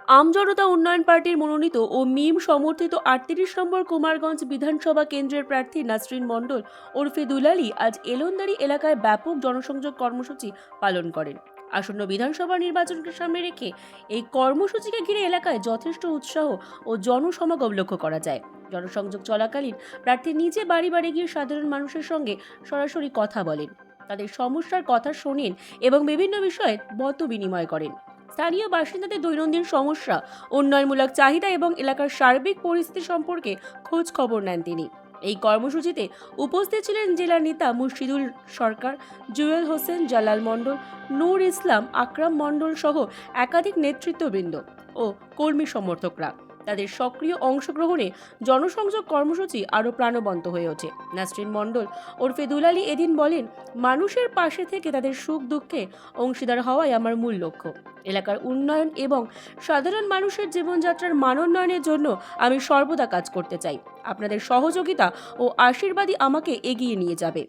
আমজনতা উন্নয়ন পার্টির মনোনীত ও মিম সমর্থিত ৩৮ নম্বর কুমারগঞ্জ বিধানসভা কেন্দ্রের প্রার্থী নাসরিন মণ্ডল ওরফে দুলালী আজ এলন্দারি এলাকায় ব্যাপক জনসংযোগ কর্মসূচি পালন করেন। আসন্ন বিধানসভা নির্বাচনকে সামনে রেখে এই কর্মসূচিকে ঘিরে এলাকায় যথেষ্ট উৎসাহ ও জনসমাগম লক্ষ্য করা যায়। জনসংযোগ চলাকালীন প্রার্থী নিজে বাড়ি বাড়ি গিয়ে সাধারণ মানুষের সঙ্গে সরাসরি কথা বলেন, তাদের সমস্যার কথা শোনেন এবং বিভিন্ন বিষয়ে মত বিনিময় করেন। স্থানীয় বাসিন্দাদের দৈনন্দিন সমস্যা, উন্নয়নমূলক চাহিদা এবং এলাকার সার্বিক পরিস্থিতি সম্পর্কে খোঁজ খবর নেন তিনি। এই কর্মসূচিতে উপস্থিত ছিলেন জেলা নেতা মুর্শিদুল সরকার, জুয়েল হোসেন, জালাল মণ্ডল, নূর ইসলাম, আকরাম মণ্ডল সহ একাধিক নেতৃত্ববৃন্দ ও কর্মী সমর্থকরা। তাদের সক্রিয় অংশগ্রহণে জনসংযোগ কর্মসূচি আরও প্রাণবন্ত হয়ে ওঠে। নাসরিন মণ্ডল ওরফে দুলালী এদিন বলেন, মানুষের পাশে থেকে তাদের সুখ দুঃখে অংশীদার হওয়াই আমার মূল লক্ষ্য। এলাকার উন্নয়ন এবং সাধারণ মানুষের জীবনযাত্রার মানোন্নয়নের জন্য আমি সর্বদা কাজ করতে চাই। আপনাদের সহযোগিতা ও আশীর্বাদই আমাকে এগিয়ে নিয়ে যাবে।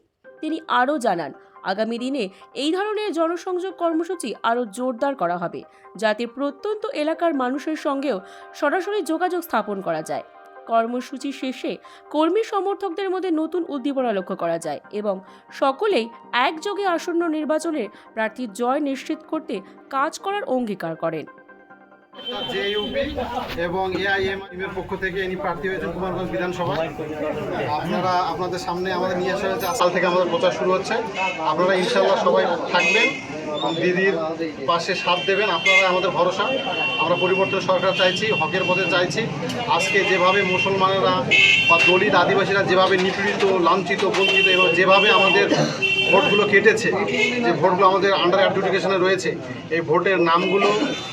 তিনি আরও জানান, আগামী দিনে এই ধরনের জনসংযোগ কর্মসূচি আরও জোরদার করা হবে, যাতে প্রত্যন্ত এলাকার মানুষের সঙ্গেও সরাসরি যোগাযোগ স্থাপন করা যায়। কর্মসূচি শেষে কর্মী সমর্থকদের মধ্যে নতুন উদ্দীপনা লক্ষ্য করা যায় এবং সকলেই একযোগে আসন্ন নির্বাচনের প্রার্থীর জয় নিশ্চিত করতে কাজ করার অঙ্গীকার করেন। জেইউপি এবং এআইএম এর পক্ষ থেকে ইনি প্রার্থী হয়েছেন কুমারগঞ্জ বিধানসভা। আপনাদের সামনে আমাদের নিয়ে আসা হয়েছে। আসাল থেকে আমাদের প্রচার শুরু হচ্ছে। আপনারা ইনশাআল্লাহ সবাই থাকবেন, দিদির পাশে সাথ দেবেন। আপনারা আমাদের ভরসা। আমরা পরিবর্তন সরকার চাইছি, হকের পথে চাইছি। আজকে যেভাবে মুসলমানেরা বা দলিত আদিবাসীরা যেভাবে নিপীড়িত, লাঞ্ছিত, বঞ্চিত এবং যেভাবে আমাদের ভোটগুলো কেটেছে, যে ভোটগুলো আমাদের আন্ডার অ্যাডজুডিকেশনে রয়েছে, এই ভোটের নামগুলো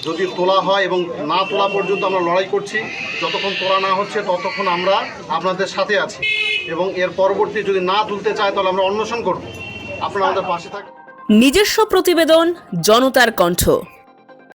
যদি তোলা হয় এবং না তোলা পর্যন্ত আমরা লড়াই করছি। যতক্ষণ তোলা না হচ্ছে ততক্ষণ আমরা আপনাদের সাথে আছি এবং এর পরবর্তী যদি না তুলতে চায় তাহলে আমরা অন্বেষণ করব। আপনারা আমাদের পাশে থাকবেন। নিজস্ব প্রতিবেদন, জনতার কণ্ঠ।